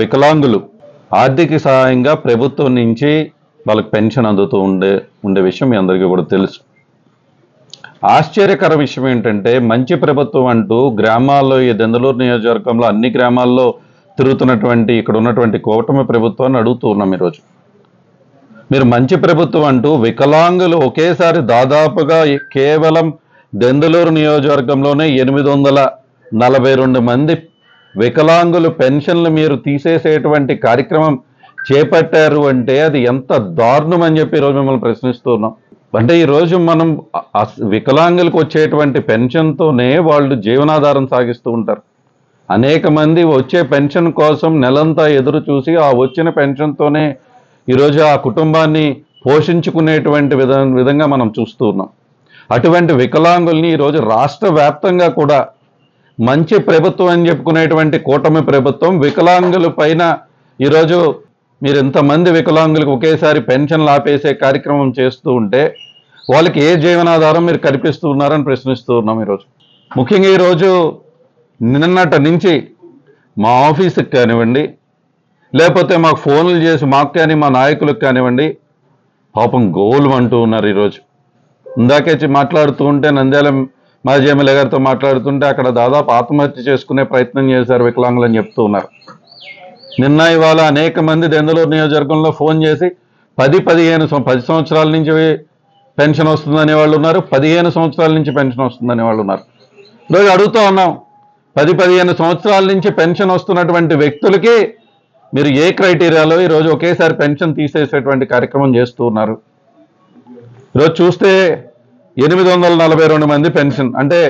వికలాంగులు ఆర్థిక సహాయంగా ప్రభుత్వం నుంచి వాళ్ళకి పెన్షన్ అందుతూ ఉండే విషయం మీ అందరికీ కూడా తెలుసు. ఆశ్చర్యకర విషయం ఏంటంటే మంచి ప్రభుత్వం అంటూ గ్రామాల్లో ఈ దెందులూరు నియోజకవర్గంలో అన్ని గ్రామాల్లో తిరుగుతున్నటువంటి ఇక్కడ ఉన్నటువంటి కూటమి ప్రభుత్వాన్ని అడుగుతూ ఉన్నాం ఈరోజు. మీరు మంచి ప్రభుత్వం అంటూ వికలాంగులు ఒకేసారి దాదాపుగా కేవలం దెందులూరు నియోజకవర్గంలోనే 842 మంది వికలాంగులు పెన్షన్లు మీరు తీసేసేటువంటి కార్యక్రమం చేపట్టారు అంటే అది ఎంత దారుణం అని చెప్పి ఈరోజు మిమ్మల్ని ప్రశ్నిస్తూ ఉన్నాం. అంటే ఈరోజు మనం వికలాంగులకు వచ్చేటువంటి పెన్షన్తోనే వాళ్ళు జీవనాధారం సాగిస్తూ ఉంటారు. అనేక మంది వచ్చే పెన్షన్ కోసం నెలంతా ఎదురు చూసి ఆ వచ్చిన పెన్షన్తోనే ఈరోజు ఆ కుటుంబాన్ని పోషించుకునేటువంటి విధంగా మనం చూస్తూ ఉన్నాం. అటువంటి వికలాంగుల్ని ఈరోజు రాష్ట్ర వ్యాప్తంగా కూడా మంచి ప్రభుత్వం అని చెప్పుకునేటువంటి కూటమి ప్రభుత్వం వికలాంగుల పైన ఈరోజు మీరు ఇంతమంది వికలాంగులకు ఒకేసారి పెన్షన్లు ఆపేసే కార్యక్రమం చేస్తూ ఉంటే వాళ్ళకి ఏ జీవనాధారం మీరు కల్పిస్తూ ఉన్నారని ప్రశ్నిస్తూ ఉన్నాం ఈరోజు. ముఖ్యంగా ఈరోజు నిన్నటి నుంచి మా ఆఫీసుకి కానివ్వండి, లేకపోతే మాకు ఫోన్లు చేసి మాకు కానీ మా నాయకులకు కానివ్వండి పాపం గోలు అంటూ ఉన్నారు. ఈరోజు ఇందాకే మాట్లాడుతూ ఉంటే నంద్యాల మాజీ ఎమ్మెల్యే గారితో మాట్లాడుతుంటే అక్కడ దాదాపు ఆత్మహత్య చేసుకునే ప్రయత్నం చేశారు వికలాంగులు అని చెప్తూ ఉన్నారు. నిన్న ఇవాళ అనేక మంది దెందులూరు నియోజకవర్గంలో ఫోన్ చేసి 10 సంవత్సరాల నుంచి పెన్షన్ వస్తుందనే వాళ్ళు ఉన్నారు, 15 సంవత్సరాల నుంచి పెన్షన్ వస్తుందనే వాళ్ళు ఉన్నారు. ఈరోజు అడుగుతూ ఉన్నాం, 10-15 సంవత్సరాల నుంచి పెన్షన్ వస్తున్నటువంటి వ్యక్తులకి మీరు ఏ క్రైటీరియాలో ఈరోజు ఒకేసారి పెన్షన్ తీసేసేటువంటి కార్యక్రమం చేస్తూ ఉన్నారు? ఈరోజు చూస్తే 842 మంది పెన్షన్ అంటే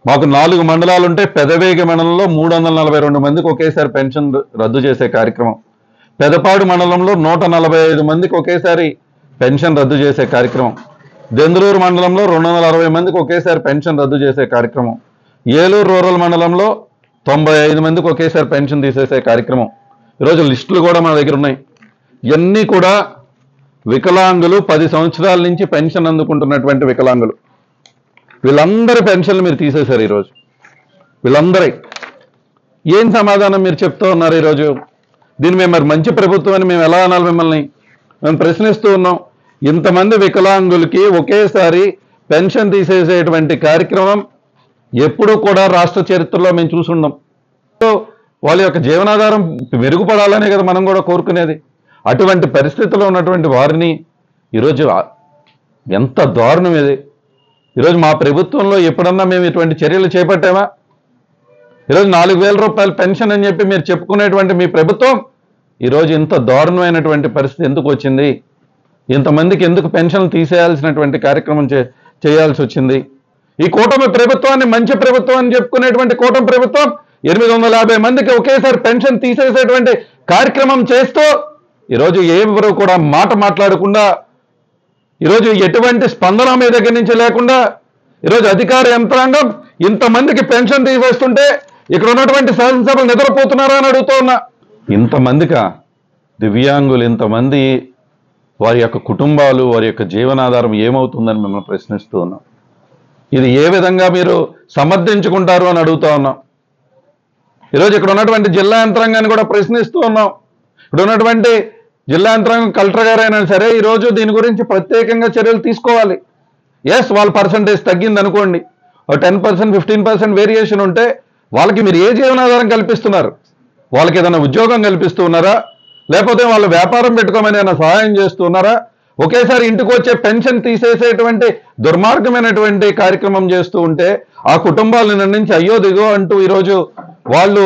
మాకు 4 మండలాలు ఉంటే పెదవేగి మండలంలో 342 మందికి ఒకేసారి పెన్షన్ రద్దు చేసే కార్యక్రమం, పెదపాడు మండలంలో 145 మందికి ఒకేసారి పెన్షన్ రద్దు చేసే కార్యక్రమం, దెందులూరు మండలంలో 260 మందికి ఒకేసారి పెన్షన్ రద్దు చేసే కార్యక్రమం, ఏలూరు రూరల్ మండలంలో 95 మందికి ఒకేసారి పెన్షన్ తీసేసే కార్యక్రమం. ఈరోజు లిస్టులు కూడా మన దగ్గర ఉన్నాయి. ఇవన్నీ కూడా వికలాంగులు 10 సంవత్సరాల నుంచి పెన్షన్ అందుకుంటున్నటువంటి వికలాంగులు, వీళ్ళందరి పెన్షన్లు మీరు తీసేశారు. ఈరోజు వీళ్ళందరి ఏం సమాధానం మీరు చెప్తూ ఉన్నారు? ఈరోజు దీన్ని మేము మరి మంచి ప్రభుత్వం అని మేము ఎలా అనాలి? మిమ్మల్ని మేము ప్రశ్నిస్తూ ఉన్నాం. ఇంతమంది వికలాంగులకి ఒకేసారి పెన్షన్ తీసేసేటువంటి కార్యక్రమం ఎప్పుడూ కూడా రాష్ట్ర చరిత్రలో మేము చూసున్నాం. వాళ్ళ యొక్క జీవనాధారం మెరుగుపడాలనే కదా మనం కూడా కోరుకునేది. అటువంటి పరిస్థితుల్లో ఉన్నటువంటి వారిని ఈరోజు ఎంత దారుణం ఇది! ఈరోజు మా ప్రభుత్వంలో ఎప్పుడన్నా మేము ఇటువంటి చర్యలు చేపట్టామా? ఈరోజు 4,000 రూపాయల పెన్షన్ అని చెప్పి మీరు చెప్పుకునేటువంటి మీ ప్రభుత్వం ఈరోజు ఇంత దారుణమైనటువంటి పరిస్థితి ఎందుకు వచ్చింది? ఇంతమందికి ఎందుకు పెన్షన్లు తీసేయాల్సినటువంటి కార్యక్రమం చేయాల్సి వచ్చింది? ఈ కూటమి ప్రభుత్వాన్ని మంచి ప్రభుత్వం అని చెప్పుకునేటువంటి కూటమి ప్రభుత్వం 850 మందికి ఒకేసారి పెన్షన్ తీసేసేటువంటి కార్యక్రమం చేస్తూ ఈరోజు ఎవరు కూడా మాట్లాడకుండా, ఈరోజు ఎటువంటి స్పందన మీ దగ్గర నుంచి లేకుండా ఈరోజు అధికార యంత్రాంగం ఇంతమందికి పెన్షన్ తీసేస్తుంటే ఇక్కడ ఉన్నటువంటి శాసనసభలు నిద్రపోతున్నారా అని అడుగుతూ ఉన్నా. ఇంతమందికా దివ్యాంగులు, ఇంతమంది వారి యొక్క కుటుంబాలు, వారి యొక్క జీవనాధారం ఏమవుతుందని మిమ్మల్ని ప్రశ్నిస్తూ ఉన్నాం. ఇది ఏ విధంగా మీరు సమర్థించుకుంటారు అని అడుగుతూ ఉన్నాం. ఈరోజు ఇక్కడ ఉన్నటువంటి జిల్లా యంత్రాంగాన్ని కూడా ప్రశ్నిస్తూ ఉన్నాం. ఇక్కడ ఉన్నటువంటి జిల్లా యంత్రాంగం కలెక్టర్ గారైనా సరే ఈరోజు దీని గురించి ప్రత్యేకంగా చర్యలు తీసుకోవాలి. ఎస్, వాళ్ళ పర్సంటేజ్ తగ్గింది అనుకోండి, 10%, 15% వేరియేషన్ ఉంటే వాళ్ళకి మీరు ఏ జీవనాధారం కల్పిస్తున్నారు? వాళ్ళకి ఏదైనా ఉద్యోగం కల్పిస్తూ ఉన్నారా? లేకపోతే వాళ్ళు వ్యాపారం పెట్టుకోమని ఏమైనా సహాయం చేస్తూ ఉన్నారా? ఒకేసారి ఇంటికి వచ్చే పెన్షన్ తీసేసేటువంటి దుర్మార్గమైనటువంటి కార్యక్రమం చేస్తూ ఉంటే ఆ కుటుంబాలను నిర్ణయించి అయ్యో దిగో అంటూ వాళ్ళు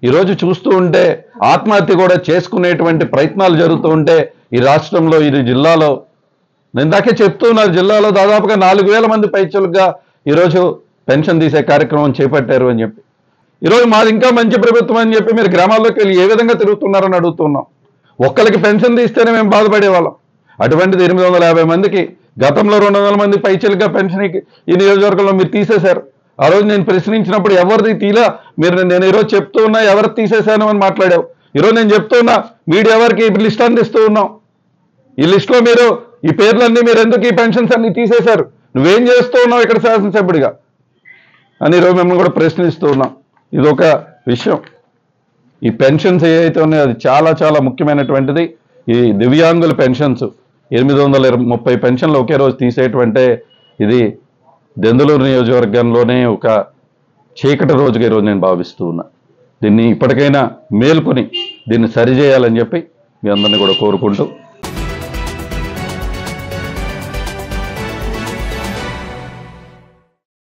ఈరోజు చూస్తూ ఉంటే ఆత్మహత్య కూడా చేసుకునేటువంటి ప్రయత్నాలు జరుగుతూ ఉంటే ఈ రాష్ట్రంలో, ఈ జిల్లాలో నేను ఇందాకే చెప్తూ ఉన్నారు, జిల్లాలో దాదాపుగా 4,000 మంది పైచలుగా ఈరోజు పెన్షన్ తీసే కార్యక్రమం చేపట్టారు అని చెప్పి. ఈరోజు మాది ఇంకా మంచి ప్రభుత్వం అని చెప్పి మీరు గ్రామాల్లోకి వెళ్ళి ఏ విధంగా తిరుగుతున్నారని అడుగుతున్నాం. ఒక్కరికి పెన్షన్ తీస్తేనే మేము బాధపడేవాళ్ళం. అటువంటిది 850 మందికి, గతంలో 200 మంది పైచలుగా పెన్షన్ ఈ నియోజకవర్గంలో మీరు తీసేశారు. ఆ రోజు నేను ప్రశ్నించినప్పుడు ఎవరిది తీలా, నేను ఈరోజు చెప్తూ ఉన్నా ఎవరు తీసేశాను అని మాట్లాడావు. ఈరోజు నేను చెప్తూ ఉన్నా మీడియా ఎవరికి ఈ లిస్ట్ అందిస్తూ ఉన్నాం. ఈ లిస్టులో మీరు ఈ పేర్లన్నీ మీరు ఎందుకు ఈ పెన్షన్స్ అన్ని తీసేశారు, నువ్వేం చేస్తూ ఉన్నావు ఇక్కడ శాసనసభ్యుడిగా అని ఈరోజు మిమ్మల్ని కూడా ప్రశ్నిస్తూ ఉన్నాం. ఇదొక విషయం. ఈ పెన్షన్స్ ఏవైతే ఉన్నాయో అది చాలా చాలా ముఖ్యమైనటువంటిది. ఈ దివ్యాంగుల పెన్షన్స్ 830 పెన్షన్లు ఒకే రోజు తీసేయటంటే ఇది దెందులూరు నియోజకవర్గంలోనే ఒక చీకటి రోజుగా ఈరోజు నేను భావిస్తూ ఉన్నా. దీన్ని ఇప్పటికైనా మేల్కొని దీన్ని సరిచేయాలని చెప్పి మీ అందరినీ కూడా కోరుకుంటూ